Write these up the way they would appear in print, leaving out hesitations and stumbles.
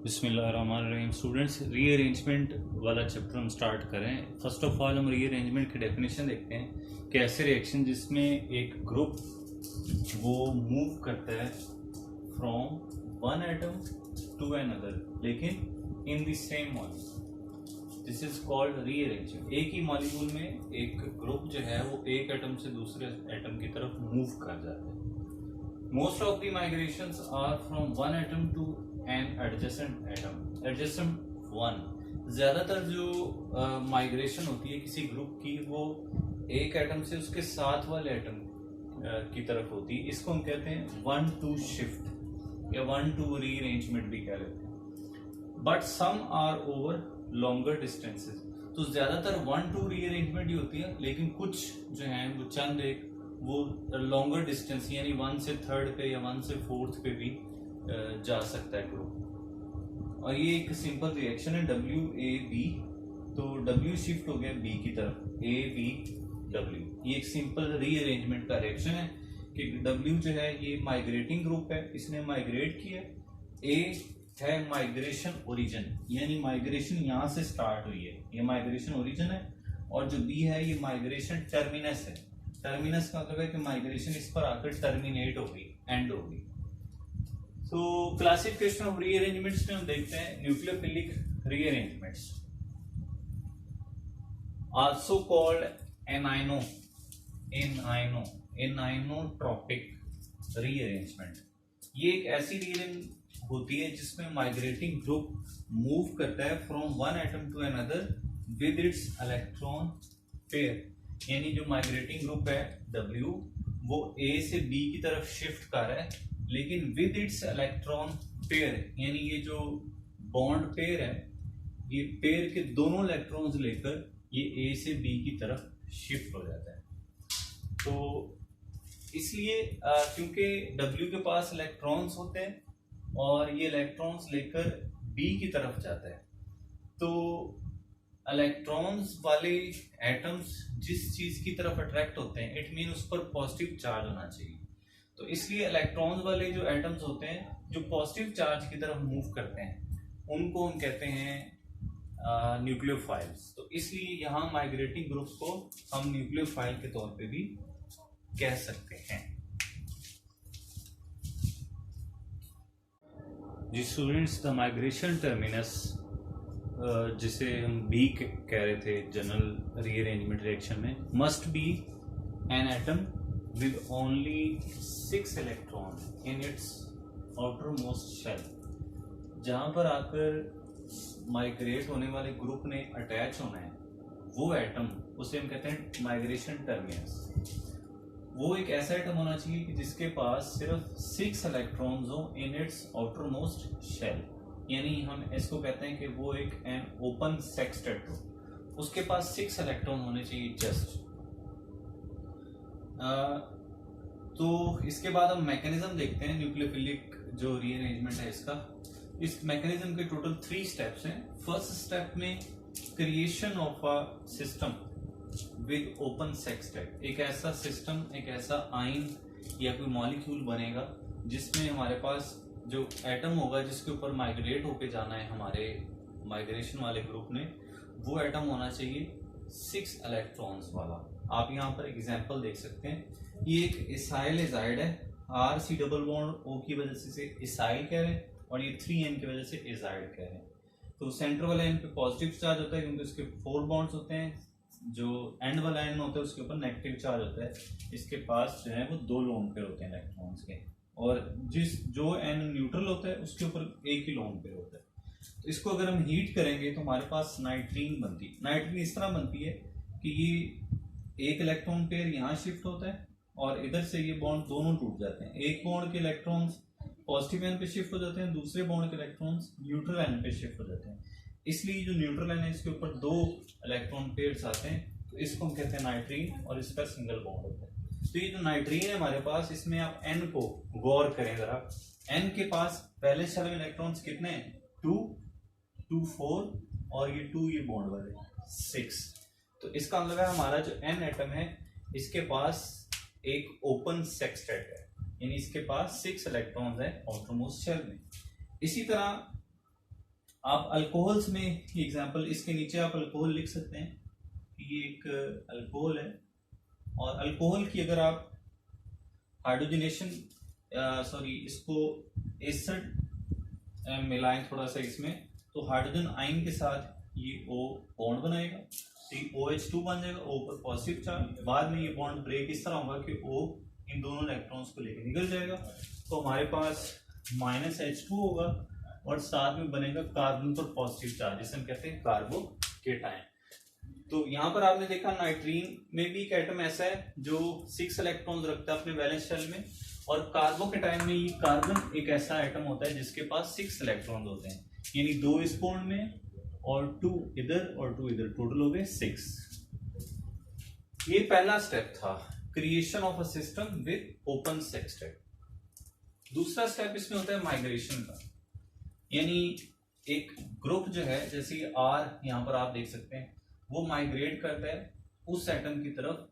बिस्मिल्लाहिर्रहमानिर्रहीम। Students, rearrangement वाला chapter हम स्टार्ट करें। फर्स्ट ऑफ ऑल हम रीअरेंजमेंट की डेफिनेशन देखते हैं कि ऐसे रिएक्शन जिसमें एक ग्रुप वो मूव करता है from one atom to another लेकिन in the same molecule, this is called rearrangement. एक ही मॉलिक्यूल में एक ग्रुप जो है वो एक एटम से दूसरे एटम की तरफ मूव कर जाता है। Most of the migrations are from one atom to an adjacent atom. Adjacent one. ज्यादातर जो माइग्रेशन होती है किसी ग्रुप की वो एक एटम से उसके साथ वाले एटम की तरफ होती है। इसको हम कहते हैं वन टू शिफ्ट या वन टू रीअरेंजमेंट भी कह लेते हैं। But some are over longer distances. तो ज्यादातर वन टू रीअरेंजमेंट ही होती है, लेकिन कुछ जो है वो चंद एक वो लॉन्गर डिस्टेंस यानी वन से थर्ड पे या वन से फोर्थ पे भी जा सकता है ग्रुप। और ये एक सिंपल रिएक्शन है डब्ल्यू ए बी। तो डब्ल्यू शिफ्ट हो गया बी की तरफ, ए बी डब्ल्यू। ये एक सिंपल रीअरेंजमेंट का रिएक्शन है कि डब्ल्यू जो है ये माइग्रेटिंग ग्रुप है, इसने माइग्रेट किया। ए है माइग्रेशन ओरिजिन, यानी माइग्रेशन यहाँ से स्टार्ट हुई है, ये माइग्रेशन ओरिजिन है। और जो बी है ये माइग्रेशन टर्मिनस है। टर्मिनस का मतलब है कि माइग्रेशन इस पर आकर टर्मिनेट होगी, एंड होगी। तो क्लासिफिकेशन ऑफ रीअरेंजमेंट्स में हम देखते हैं nucleophilic rearrangements, also called anionotropic rearrangement. ये एक ऐसी रीअरेंज होती है जिसमें माइग्रेटिंग ग्रुप मूव करता है from one atom to another with its electron pair. यानी जो माइग्रेटिंग ग्रुप है W वो A से B की तरफ शिफ्ट कर रहा है, लेकिन विद इट्स इलेक्ट्रॉन पेयर, यानी ये जो बॉन्ड पेयर है ये पेयर के दोनों इलेक्ट्रॉन्स लेकर ये A से B की तरफ शिफ्ट हो जाता है। तो इसलिए क्योंकि W के पास इलेक्ट्रॉन्स होते हैं और ये इलेक्ट्रॉन्स लेकर B की तरफ जाता है, तो इलेक्ट्रॉन्स वाले एटम्स जिस चीज की तरफ अट्रैक्ट होते हैं इट मीन उस पर पॉजिटिव चार्ज होना चाहिए। तो इसलिए इलेक्ट्रॉन्स वाले जो एटम्स होते हैं जो पॉजिटिव चार्ज की तरफ मूव करते हैं उनको हम कहते हैं न्यूक्लियोफाइल्स। तो इसलिए यहाँ माइग्रेटिंग ग्रुप को हम न्यूक्लियोफाइल के तौर पे भी कह सकते हैं। जी स्टूडेंट्स, द माइग्रेशन टर्मिनस जिसे हम बी कह रहे थे जनरल रीअरेंजमेंट रिएक्शन में, must be an atom with only 6 electron in its outer most shell. जहां पर आकर माइग्रेट होने वाले ग्रुप ने अटैच होना है वो एटम, उसे हम कहते हैं माइग्रेशन टर्मिनस। वो एक ऐसा एटम होना चाहिए कि जिसके पास सिर्फ 6 इलेक्ट्रॉन्स हो in its outer most shell, यानी हम इसको कहते हैं कि वो एक एन ओपन सेक्सटेट हो, उसके पास 6 इलेक्ट्रॉन होने चाहिए जस्ट। तो इसके बाद हम मैकेनिज्म देखते हैं न्यूक्लियोफिलिक जो रीअरेंजमेंट है इसका। इस मैकेनिज्म के टोटल 3 स्टेप्स हैं। फर्स्ट स्टेप में creation of a system with open sextet. एक ऐसा सिस्टम, एक ऐसा आयन या कोई मॉलिक्यूल बनेगा जिसमें हमारे पास जो एटम होगा जिसके ऊपर माइग्रेट होके जाना है हमारे माइग्रेशन वाले ग्रुप ने, वो एटम होना चाहिए 6 इलेक्ट्रॉन्स वाला। आप यहाँ पर एग्जांपल देख सकते हैं। ये एक इसाइल एजाइड है, R C double bond O की वजह से इसे इसाइल कह रहे हैं और ये 3N की वजह से एजाइड कह रहे हैं। तो सेंटर वाला एन पे पॉजिटिव चार्ज होता है क्योंकि उसके 4 बॉन्ड्स होते हैं, जो एंड वाला एन होता है उसके ऊपर नेगेटिव चार्ज होता है। इसके पास जो है वो 2 लोन पेयर होते हैं इलेक्ट्रॉन्स के, और जो एन न्यूट्रल होता है उसके ऊपर एक ही लोन पेयर होता है। तो इसको अगर हम हीट करेंगे तो हमारे पास नाइट्रीन बनती है। नाइट्रीन इस तरह बनती है कि ये एक इलेक्ट्रॉन पेयर यहाँ शिफ्ट होता है और इधर से ये बॉन्ड दोनों टूट जाते हैं। एक बॉन्ड के इलेक्ट्रॉन्स पॉजिटिव एन पे शिफ्ट हो जाते हैं, दूसरे बॉन्ड के इलेक्ट्रॉन्स न्यूट्रल एन पे शिफ्ट हो जाते हैं। इसलिए जो न्यूट्रल एन है इसके ऊपर 2 इलेक्ट्रॉन पेयर्स आते हैं, तो इसको हम कहते हैं नाइट्रीन और इसका सिंगल बॉन्ड होता है। तो ये जो नाइट्रीन है हमारे पास, इसमें आप N को गौर करें जरा। N के पास पहले शेल में इलेक्ट्रॉन्स कितने हैं? 2, 2, 4 और ये 2 ये बॉन्ड वाले 6। तो इसका मतलब है हमारा जो N एटम है इसके पास एक ओपन सेक्सटेट है, यानी इसके पास 6 इलेक्ट्रॉन्स है आउटरमोस्ट शेल में। इसी तरह आप अल्कोहल्स में एग्जांपल, इसके नीचे आप अल्कोहल लिख सकते हैं कि ये एक अल्कोहल है, और अल्कोहल की अगर आप हाइड्रोजनेशन इसको एसिड मिलाएं थोड़ा सा इसमें, तो हाइड्रोजन आयन के साथ ये O बॉन्ड बनाएगा, तो ये OH2 बन जाएगा, O पर पॉजिटिव चार्ज। बाद में ये बॉन्ड ब्रेक इस तरह होगा कि O इन दोनों इलेक्ट्रॉन्स को लेकर निकल जाएगा, तो हमारे पास -H2 होगा और साथ में बनेगा कार्बन पर पॉजिटिव चार्ज, जिसे हम कहते हैं कार्बोकेटायन। तो यहाँ पर आपने देखा नाइट्रीन में भी एक एटम ऐसा है जो 6 इलेक्ट्रॉन्स रखता है अपने वैलेंस शेल में, और कार्बोकेटायन में ये कार्बन एक ऐसा एटम होता है जिसके पास 6 इलेक्ट्रॉन्स होते हैं, यानी 2 इस बॉन्ड में और 2 इधर और 2 इधर, टोटल हो गए 6। ये पहला स्टेप था, creation of a system with open sextet. दूसरा स्टेप इसमें होता है माइग्रेशन का, यानी एक ग्रुप जो है, जैसे R यहाँ पर आप देख सकते हैं, वो माइग्रेट करता है उस एटम की तरफ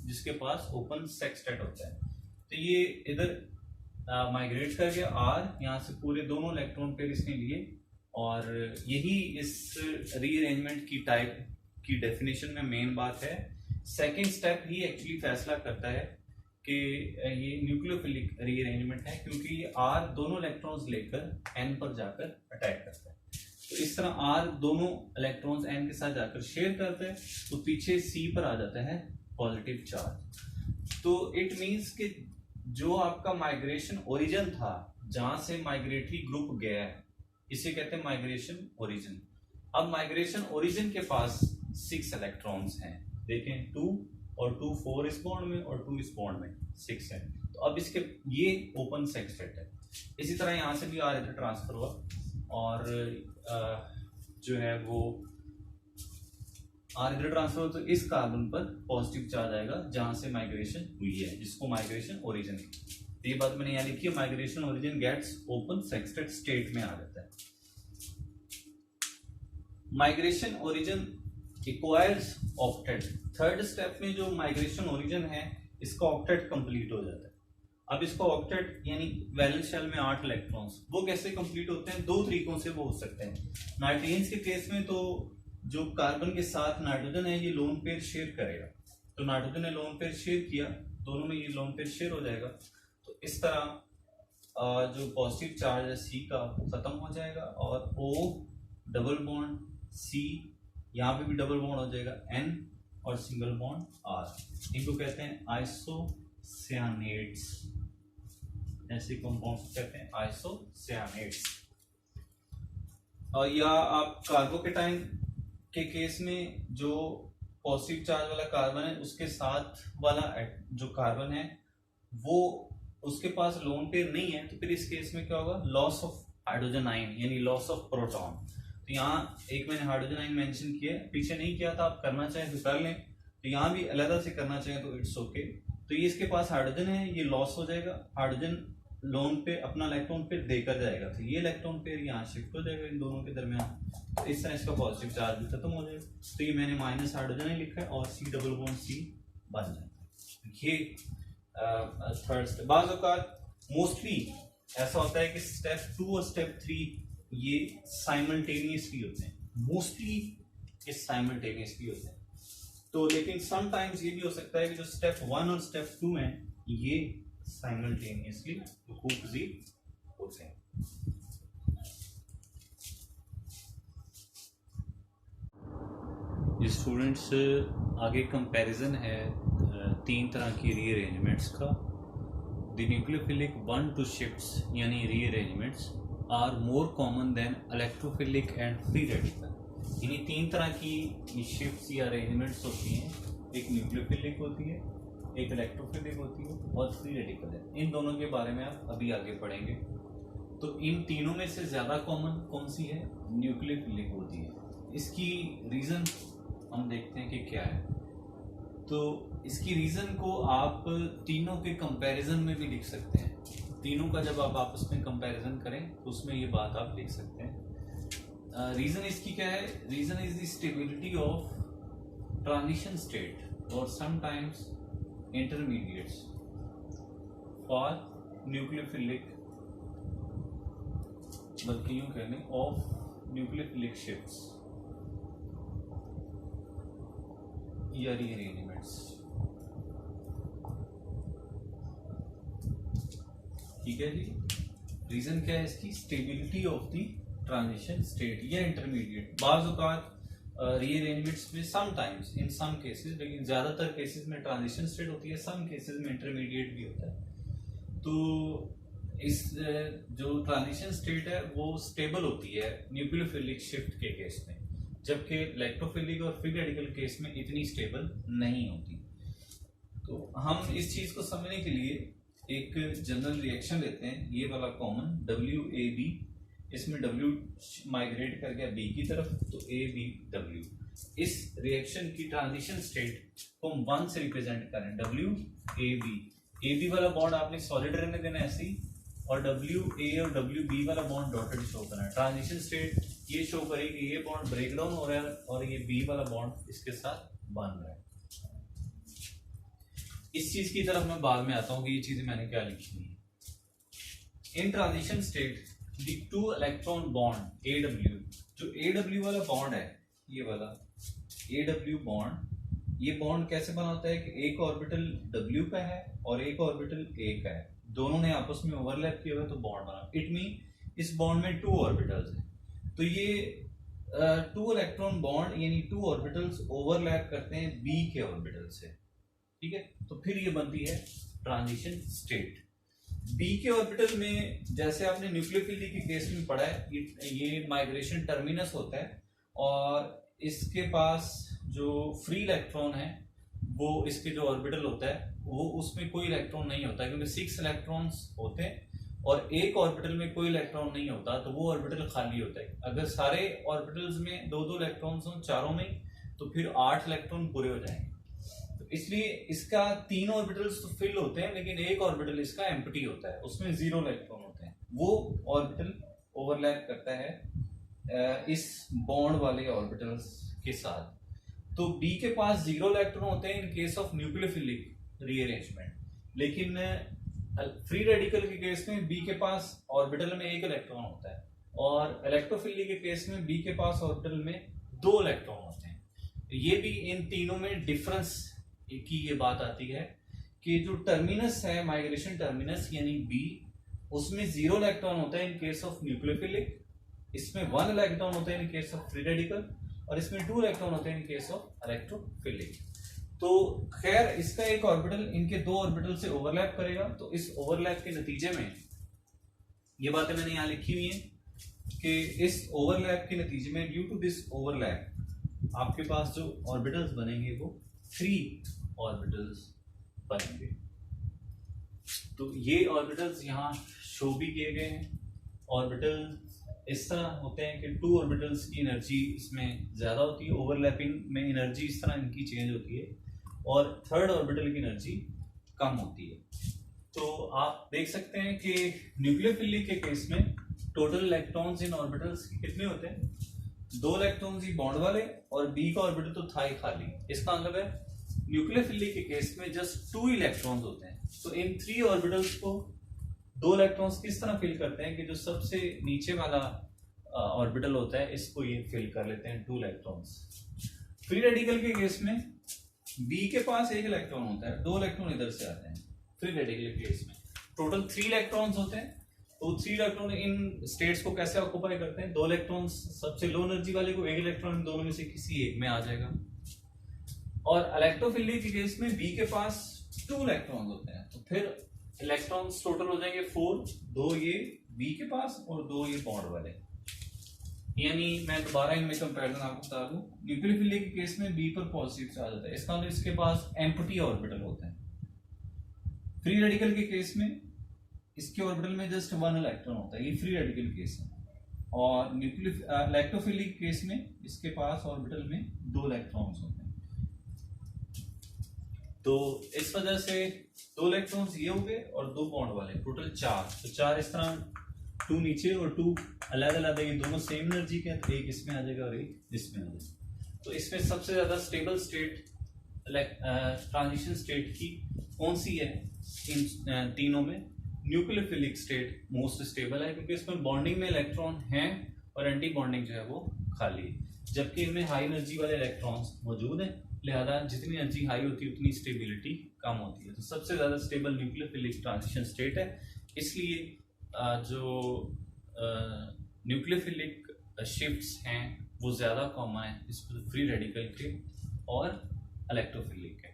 जिसके पास ओपन सेक्सटेट होता है। तो ये इधर माइग्रेट कर गया R, यहाँ से पूरे दोनों इलेक्ट्रॉन पेयर इसने लिए, और यही इस रीअरेंजमेंट की टाइप की डेफिनेशन में मेन बात है। सेकेंड स्टेप ही एक्चुअली फैसला करता है कि ये न्यूक्लियोफिलिक रीअरेंजमेंट है, क्योंकि ये R दोनों इलेक्ट्रॉन्स लेकर N पर जाकर अटैक करता है। तो इस तरह R दोनों इलेक्ट्रॉन्स N के साथ जाकर शेयर करते हैं, तो पीछे C पर आ जाता है पॉजिटिव चार्ज। तो इट मींस कि जो आपका माइग्रेशन ओरिजिन था, जहां से माइग्रेटरी ग्रुप गया है, इसे कहते हैं माइग्रेशन ओरिजिन। अब माइग्रेशन ओरिजिन के पास 6 इलेक्ट्रॉन्स हैं, देखें 2 और 2 4 इस बॉन्ड में और 2 इस बॉन्ड में 6 है। तो अब इसके ये ओपन सेक्सटेट है। इसी तरह यहां से भी R इधर ट्रांसफर हुआ, और जो है वो R इधर ट्रांसफर हो, तो इस कार्बन पर पॉजिटिव चार्ज आएगा जहां से माइग्रेशन हुई है, जिसको माइग्रेशन ओरिजिन। तो ये बात मैंने यहाँ लिखी है, migration origin gets open sextet state में आ जाता है। Migration origin acquires octet. Third step में जो माइग्रेशन ओरिजिन है, इसका ऑक्टेट कंप्लीट हो जाता है। अब इसका ऑक्टेट यानी वैलेंस शेल में 8 इलेक्ट्रॉन्स, वो कैसे कंप्लीट होते हैं? 2 तरीकों से वो हो सकते हैं। नाइट्रीन्स के केस में तो जो कार्बन के साथ नाइट्रोजन है, ये लोन पेयर शेयर करेगा, तो नाइट्रोजन ने लोन पेयर शेयर किया, दोनों में ये लोन पेयर शेयर हो जाएगा। तो इस तरह जो पॉजिटिव चार्ज है C का, वो खत्म हो जाएगा, और O डबल बॉन्ड C, यहाँ पे भी डबल बॉन्ड हो जाएगा N, और सिंगल बॉन्ड R। इनको कहते हैं आइसोसियानेट्स, ऐसे कंपाउंड्स कहते हैं आइसोसियानेट्स। और या आप कार्बोकेटाइन के केस में जो पॉजिटिव चार्ज वाला कार्बन है, उसके साथ वाला जो कार्बन है वो उसके पास लोन पेयर नहीं है, तो फिर इस केस में क्या होगा? लॉस ऑफ हाइड्रोजन आयन, यानी लॉस ऑफ प्रोटॉन। तो यहाँ एक मैंने हाइड्रोजन आयन मेंशन किया, पीछे नहीं किया था, आप करना चाहें तो कर लें, तो यहाँ भी अलग से करना चाहें तो इट्स ओके। तो ये इसके पास हाइड्रोजन है, ये लॉस हो जाएगा, हाइड्रोजन लोन पे अपना इलेक्ट्रॉन पेयर देकर जाएगा, तो ये इलेक्ट्रॉन पेयर यहाँ शिफ्ट हो जाएगा इन दोनों के दर्मियान, तो इस तरह इसका पॉजिटिव चार्ज भी खत्म हो जाएगा। तो ये मैंने माइनस हाइड्रोजन ही लिखा है, और C डबल बॉन्ड C बन जाता है। ये थर्ड स्टेप। बाज़ औक़ात मोस्टली ऐसा होता है कि स्टेप 2 और स्टेप 3 ये साइमल्टेनियसली होते हैं, मोस्टली ये साइमल्टेनियसली होते हैं। तो लेकिन समटाइम्स ये भी हो सकता है कि जो स्टेप 1 और स्टेप 2 है, ये साइमल्टेनियसली होते हैं। स्टूडेंट्स, आगे कंपैरिजन है 3 तरह की रीअरेंजमेंट्स का। द न्यूक्लियोफिलिक 1-2 शिफ्ट्स यानी rearrangements are more common than electrophilic and free radical. यानी 3 तरह की शिफ्ट्स या अरेंजमेंट्स होती हैं, एक न्यूक्लियोफिलिक होती है, एक इलेक्ट्रोफिलिक होती है, और फ्री रेडिकल है। इन दोनों के बारे में आप अभी आगे पढ़ेंगे। तो इन तीनों में से ज्यादा कॉमन कौन सी है? न्यूक्लियोफिलिक होती है। इसकी रीजन हम देखते हैं कि क्या है। तो इसकी रीजन को आप तीनों के कंपैरिजन में भी लिख सकते हैं। तीनों का जब आप आपस में कंपैरिजन करें तो उसमें ये बात आप लिख सकते हैं। रीजन इसकी क्या है? Reason is the stability of transition state और समटाइम्स इंटरमीडिएट्स फॉर न्यूक्लियोफिलिक, बल्कि यूं कहने ऑफ न्यूक्लियोफिलिक शिफ्ट्स या रीअरेंजमेंट्स। ठीक है जी। रीजन क्या है इसकी? Stability of the transition state या इंटरमीडिएट। बाज़ औक़ात रीअरेंजमेंट्स में समटाइम्स इन सम केसेस, लेकिन ज्यादातर केसेस में ट्रांजिशन स्टेट होती है, सम केसेस में इंटरमीडिएट भी होता है। तो इस जो ट्रांजिशन स्टेट है वो स्टेबल होती है न्यूक्लियोफिलिक शिफ्ट के केस में, जबकि इलेक्ट्रोफिलिक और फ्री रेडिकल केस में इतनी स्टेबल नहीं होती। तो हम इस चीज को समझने के लिए एक जनरल रिएक्शन लेते हैं, ये वाला कॉमन WAB, इसमें W माइग्रेट कर गया B की तरफ, तो ABW। इस रिएक्शन की ट्रांजिशन स्टेट को हम 1 से रिप्रेजेंट करें, WAB। AB वाला बॉन्ड आपने सॉलिड रहने देना ऐसे ही, और WA और WB वाला बॉन्ड डॉटेड शो करना है। ट्रांजिशन स्टेट ये शो करेगी ये बॉन्ड ब्रेक डाउन हो रहा है और ये B वाला बॉन्ड इसके साथ बन रहा है। इस चीज की तरफ मैं बाद में आता हूं कि ये चीजें मैंने क्या लिखी है। इन transition state the 2 electron bond AW, जो AW वाला बॉन्ड है, ये वाला AW बॉन्ड, ये बॉन्ड कैसे बनाता है कि एक ऑर्बिटल W का है और एक ऑर्बिटल A का है, दोनों ने आपस में ओवरलैप किया हुआ तो बॉन्ड बना। इट मीन इस बॉन्ड में 2 ऑर्बिटल्स हैं, तो ये 2 इलेक्ट्रॉन बॉन्ड यानी 2 ऑर्बिटल्स ओवरलैप करते हैं B के ऑर्बिटल से। ठीक है, तो फिर ये बनती है ट्रांजिशन स्टेट। B के ऑर्बिटल में जैसे आपने न्यूक्लियोफिली के केस में पढ़ा है, ये माइग्रेशन टर्मिनस होता है और इसके पास जो फ्री इलेक्ट्रॉन है वो इसके जो ऑर्बिटल होता है वो उसमें कोई इलेक्ट्रॉन नहीं होता, क्योंकि 6 इलेक्ट्रॉन्स होते हैं और एक ऑर्बिटल में कोई इलेक्ट्रॉन नहीं होता, तो वो ऑर्बिटल खाली होता है। अगर सारे ऑर्बिटल्स में 2-2 इलेक्ट्रॉन्स हों चारों में, तो फिर 8 इलेक्ट्रॉन पूरे हो जाएंगे। इसलिए इसका 3 ऑर्बिटल्स तो फिल होते हैं, लेकिन एक ऑर्बिटल इसका एम्प्टी होता है, उसमें 0 इलेक्ट्रॉन होते हैं। वो ऑर्बिटल ओवरलैप करता है इस बॉन्ड वाले ऑर्बिटल्स के साथ। तो B के पास 0 इलेक्ट्रॉन होते हैं in case of nucleophilic rearrangement, लेकिन फ्री रेडिकल के केस में B के पास ऑर्बिटल में 1 इलेक्ट्रॉन होता है, और इलेक्ट्रोफिलिक के केस में B के पास ऑर्बिटल में 2 इलेक्ट्रॉन होते हैं। ये भी इन तीनों में डिफरेंस की ये बात आती है कि जो टर्मिनस है, माइग्रेशन टर्मिनस यानी B, उसमें 0 इलेक्ट्रॉन होता है इन केस ऑफ न्यूक्लियोफिलिक, इसमें 1 इलेक्ट्रॉन होता है in case of free radical, और इसमें 2 इलेक्ट्रॉन होते हैं इन केस ऑफ इलेक्ट्रोफिलिक। तो खैर इसका एक ऑर्बिटल इनके 2 ऑर्बिटल से ओवरलैप करेगा, तो इस ओवरलैप के नतीजे में ये बातें मैंने यहां लिखी हुई हैं कि इस ओवरलैप के नतीजे में ड्यू टू दिस ओवरलैप आपके पास जो ऑर्बिटल्स बनेंगे वो 3 ऑर्बिटल्स बनेंगे। तो ये ऑर्बिटल्स यहाँ शो भी किए गए हैं। ऑर्बिटल इस तरह होते हैं कि 2 ऑर्बिटल्स की एनर्जी इसमें ज्यादा होती है, ओवरलैपिंग में एनर्जी इस तरह इनकी चेंज होती है, और 3rd ऑर्बिटल की एनर्जी कम होती है। तो आप देख सकते हैं कि न्यूक्लियोफिलिक के केस में टोटल इलेक्ट्रॉन्स इन ऑर्बिटल्स कितने होते हैं? 2 इलेक्ट्रॉन्स ही बॉन्ड वाले और B का ऑर्बिटल तो था ही खाली। इसका मतलब है न्यूक्लियोफिलिक के केस में जस्ट 2 इलेक्ट्रॉन्स होते हैं। तो इन 3 ऑर्बिटल्स को 2 इलेक्ट्रॉन्स किस तरह फिल करते हैं कि जो सबसे नीचे वाला ऑर्बिटल होता है इसको ये फिल कर लेते हैं 2 इलेक्ट्रॉन्स। फ्री रेडिकल के केस में B के पास 1 इलेक्ट्रॉन होता है, 2 इलेक्ट्रॉन इधर से आते हैं। फ्री रेडिकल के केस में टोटल 3 इलेक्ट्रॉन्स होते हैं। तो 3 इलेक्ट्रॉन इन स्टेट्स को कैसे ऑक्युपाई करते हैं? 2 इलेक्ट्रॉन्स सबसे लो एनर्जी वाले को 1 इलेक्ट्रॉन इन दोनों में से किसी एक में आ जाएगा। और इलेक्ट्रोफिलिक के केस में B के पास 2 इलेक्ट्रॉन्स होते हैं, तो फिर इलेक्ट्रॉन्स टोटल हो जाएंगे 4, 2 ये B के पास और 2 ये बॉन्ड वाले। यानी मैं दोबारा इनमें कंपैरिजन आपको बता दूं, न्यूक्लियोफिलिक के केस में B पर पॉजिटिव चार्ज होता है, इसका मतलब इसके पास एम्प्टी ऑर्बिटल होते हैं। फ्री रेडिकल के केस में इसके ऑर्बिटल में जस्ट 1 इलेक्ट्रॉन होता है, ये फ्री रेडिकल केस है। और इलेक्ट्रोफिलिक केस में इसके पास ऑर्बिटल में 2 इलेक्ट्रॉन्स होते हैं। तो इस वजह से 2 इलेक्ट्रॉन्स ये हो गए और 2 बॉन्ड वाले, टोटल 4। तो 4 इस तरह, 2 नीचे और 2 अलग अलग, ये दोनों सेम एनर्जी के, तो एक इसमें आ जाएगा और एक इसमें आ जाएगा। तो इसमें सबसे ज्यादा स्टेबल स्टेट ट्रांजिशन स्टेट की कौन सी है? इन तीनों में न्यूक्लियोफिलिक स्टेट मोस्ट स्टेबल है, क्योंकि इसमें बॉन्डिंग में इलेक्ट्रॉन हैं और एंटी बॉन्डिंग जो है वो खाली है। जबकि इनमें हाई एनर्जी वाले इलेक्ट्रॉन्स मौजूद हैं, लिहाजा जितनी एनर्जी हाई होती है उतनी स्टेबिलिटी कम होती है। तो सबसे ज़्यादा स्टेबल न्यूक्लियोफिलिक ट्रांजिशन स्टेट है, इसलिए जो न्यूक्लियोफिलिक शिफ्ट्स हैं वो ज़्यादा कॉमन है इस फ्री रेडिकल के और इलेक्ट्रोफिलिक के।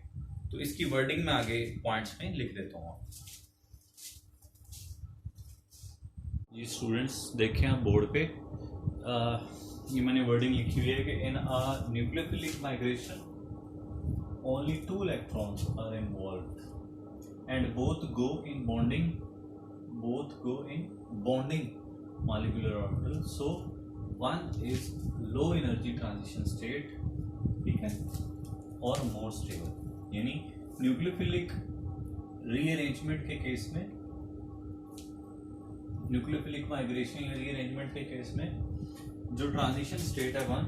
तो इसकी वर्डिंग में आगे पॉइंट्स में लिख देता हूँ। ये स्टूडेंट्स देखें आप बोर्ड पे, ये मैंने वर्डिंग लिखी हुई है कि इन अ nucleophilic migration only 2 electrons are involved and both go in bonding molecular orbital, so one is low energy transition state, ठीक है, और more stable। यानी न्यूक्लियोफिलिक रीअरेंजमेंट के केस में, न्यूक्लियोफिलिक माइग्रेशन या रीअरेंजमेंट के केस में जो ट्रांजिशन स्टेट है वन,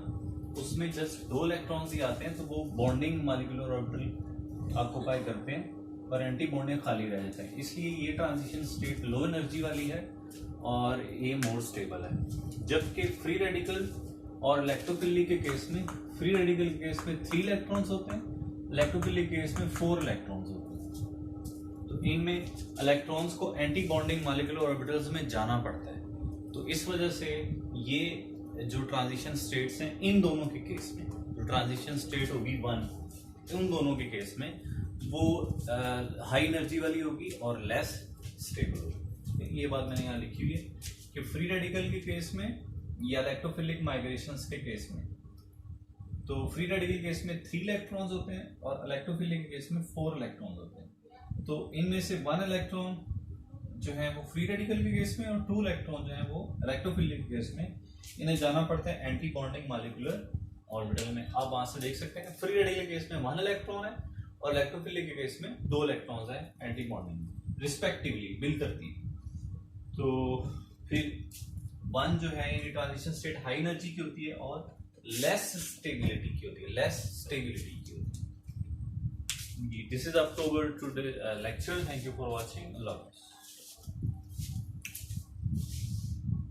उसमें जस्ट 2 इलेक्ट्रॉन्स ही आते हैं, तो वो बॉन्डिंग मॉलिक्यूलर ऑर्बिटल ऑक्यूपाई करते हैं और एंटी बॉन्डिंग खाली रह जाता है। इसलिए ये ट्रांजिशन स्टेट लो एनर्जी वाली है और ये मोर स्टेबल है। जबकि फ्री रेडिकल और इलेक्ट्रोफिलिक के केस में, फ्री रेडिकल के केस में 3 इलेक्ट्रॉन्स होते हैं, इलेक्ट्रोफिलिक के केस में 4 इलेक्ट्रॉन्स होते हैं। तो इनमें इलेक्ट्रॉन्स को एंटी बॉन्डिंग मॉलिक्यूलर ऑर्बिटल्स में जाना पड़ता है। तो इस वजह से ये जो ट्रांजिशन स्टेट्स हैं इन दोनों के केस में, जो ट्रांजिशन स्टेट होगी वन, उन दोनों के केस में वो हाई एनर्जी वाली होगी और लेस स्टेबल होगी। ये बात मैंने यहाँ लिखी हुई है कि फ्री रेडिकल के केस में या इलेक्ट्रोफिलिक माइग्रेशंस के केस में, तो फ्री रेडिकल केस में 3 इलेक्ट्रॉन्स होते हैं और इलेक्ट्रोफिलिक केस में 4 इलेक्ट्रॉन्स होते हैं। तो इनमें से 1 इलेक्ट्रॉन जो है वो फ्री रेडिकल के केस में और 2 इलेक्ट्रॉन जो है वो इलेक्ट्रोफिलिक के केस में इन्हें जाना पड़ता है एंटी बॉन्डिंग मॉलिक्यूलर ऑर्बिटल में। आप वहां से देख सकते हैं फ्री रेडिकल केस में 1 इलेक्ट्रॉन है और इलेक्ट्रोफिलिक के केस में 2 इलेक्ट्रॉन्स हैं एंटी बॉन्डिंग रिस्पेक्टिवली, बिलतरतीब। तो फिर 1 जो है ये ट्रांजिशन स्टेट हाई एनर्जी की होती है और लेस स्टेबिलिटी की होती है, This is October today lecture. Thank you for watching. Allah Hafiz.